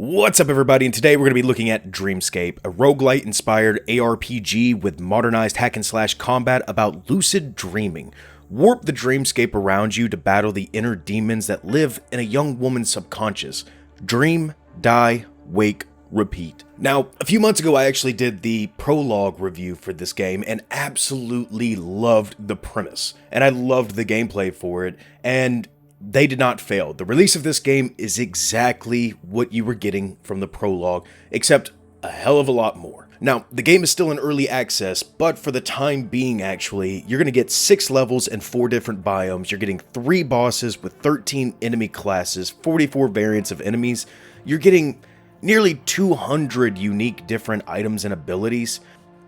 What's up, everybody, and today we're going to be looking at DreamScape, a roguelite-inspired ARPG with modernized hack-and-slash combat about lucid dreaming. Warp the dreamscape around you to battle the inner demons that live in a young woman's subconscious. Dream, die, wake, repeat. Now, a few months ago I actually did the prologue review for this game and absolutely loved the premise. And I loved the gameplay for it, and they did not fail. The release of this game is exactly what you were getting from the prologue, except a hell of a lot more. Now, the game is still in early access, but for the time being actually, you're going to get 6 levels and 4 different biomes. You're getting 3 bosses with 13 enemy classes, 44 variants of enemies. You're getting nearly 200 unique different items and abilities.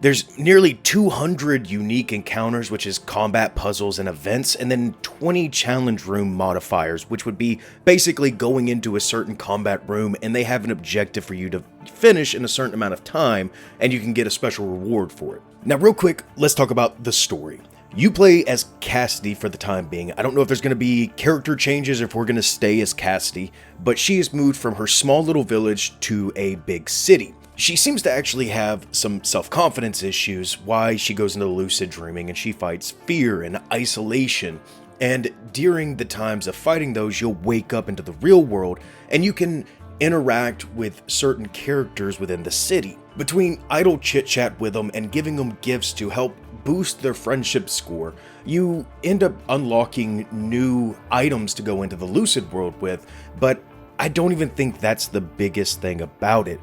There's nearly 200 unique encounters, which is combat puzzles and events, and then 20 challenge room modifiers, which would be basically going into a certain combat room and they have an objective for you to finish in a certain amount of time, and you can get a special reward for it. Now, real quick, let's talk about the story. You play as Cassidy for the time being. I don't know if there's going to be character changes or if we're going to stay as Cassidy, but she has moved from her small little village to a big city. She seems to actually have some self-confidence issues, why she goes into lucid dreaming and she fights fear and isolation. And during the times of fighting those, you'll wake up into the real world and you can interact with certain characters within the city. Between idle chit-chat with them and giving them gifts to help boost their friendship score, you end up unlocking new items to go into the lucid world with, but I don't even think that's the biggest thing about it.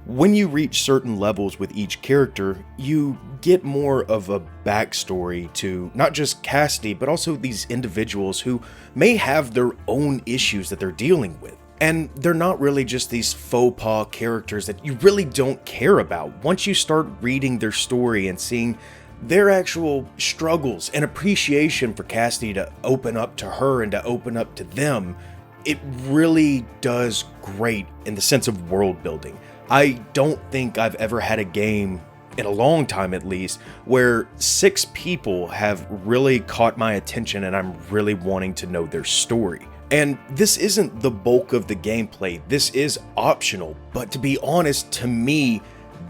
When you reach certain levels with each character, you get more of a backstory to not just Cassidy, but also these individuals who may have their own issues that they're dealing with. And they're not really just these faux pas characters that you really don't care about. Once you start reading their story and seeing their actual struggles and appreciation for Cassidy to open up to her and to open up to them, it really does great in the sense of world building. I don't think I've ever had a game, in a long time at least, where 6 people have really caught my attention and I'm really wanting to know their story. And this isn't the bulk of the gameplay, this is optional, but to be honest, to me,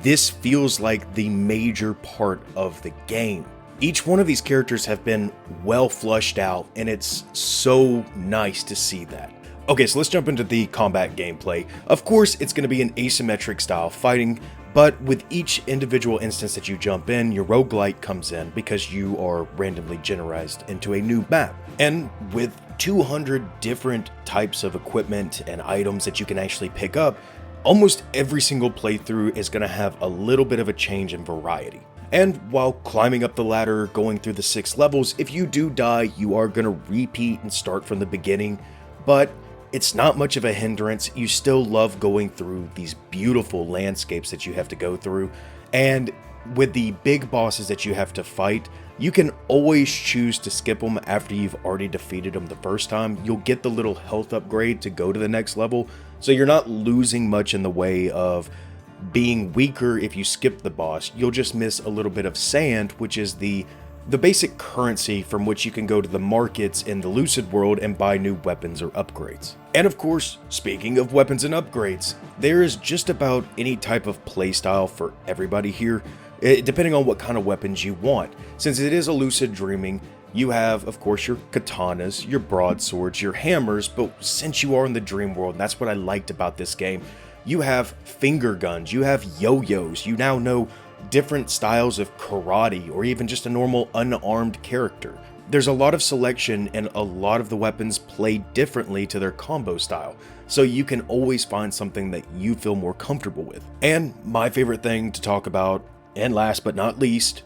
this feels like the major part of the game. Each one of these characters have been well flushed out, and it's so nice to see that. Okay, so let's jump into the combat gameplay. Of course, it's going to be an asymmetric style fighting, but with each individual instance that you jump in, your roguelite comes in because you are randomly generized into a new map. And with 200 different types of equipment and items that you can actually pick up, almost every single playthrough is going to have a little bit of a change in variety. And while climbing up the ladder, going through the 6 levels, if you do die, you are going to repeat and start from the beginning, but it's not much of a hindrance. You still love going through these beautiful landscapes that you have to go through, and with the big bosses that you have to fight, you can always choose to skip them after you've already defeated them the first time. You'll get the little health upgrade to go to the next level, so you're not losing much in the way of being weaker if you skip the boss. You'll just miss a little bit of sand, which is the basic currency from which you can go to the markets in the lucid world and buy new weapons or upgrades. And of course, speaking of weapons and upgrades, there is just about any type of playstyle for everybody here, depending on what kind of weapons you want. Since it is a lucid dreaming, you have, of course, your katanas, your broadswords, your hammers, but since you are in the dream world, and that's what I liked about this game, you have finger guns, you have yo-yos, you now know different styles of karate, or even just a normal unarmed character. There's a lot of selection, and a lot of the weapons play differently to their combo style, so you can always find something that you feel more comfortable with. And my favorite thing to talk about, and last but not least,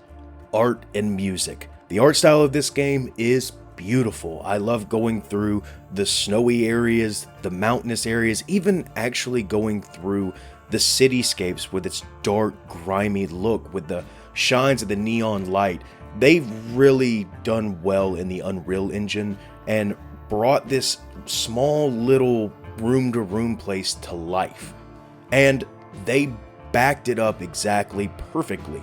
art and music. The art style of this game is beautiful. I love going through the snowy areas, the mountainous areas, even actually going through the cityscapes with its dark, grimy look with the shines of the neon light. They've really done well in the Unreal Engine and brought this small little room-to-room place to life. And they backed it up exactly perfectly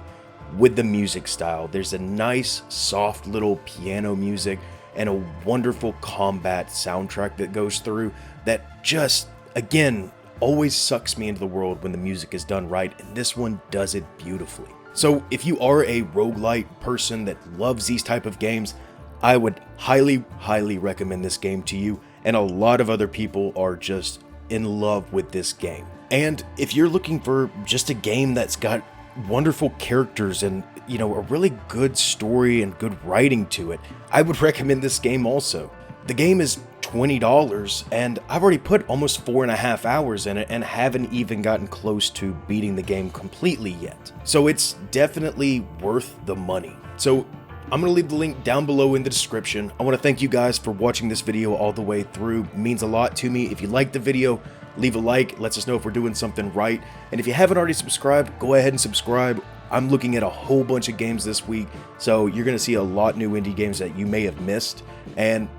with the music style. There's a nice, soft little piano music and a wonderful combat soundtrack that goes through that just, again, always sucks me into the world when the music is done right, and this one does it beautifully. So if you are a roguelite person that loves these type of games, I would highly recommend this game to you, and a lot of other people are just in love with this game. And if you're looking for just a game that's got wonderful characters and, you know, a really good story and good writing to it, I would recommend this game also. The game is $20, and I've already put almost 4.5 hours in it and haven't even gotten close to beating the game completely yet. So it's definitely worth the money. So I'm going to leave the link down below in the description. I want to thank you guys for watching this video all the way through. It means a lot to me. If you liked the video, leave a like. It lets us know if we're doing something right. And if you haven't already subscribed, go ahead and subscribe. I'm looking at a whole bunch of games this week, so you're going to see a lot new indie games that you may have missed. And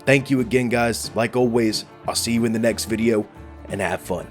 thank you again, guys. Like always, I'll see you in the next video, and have fun.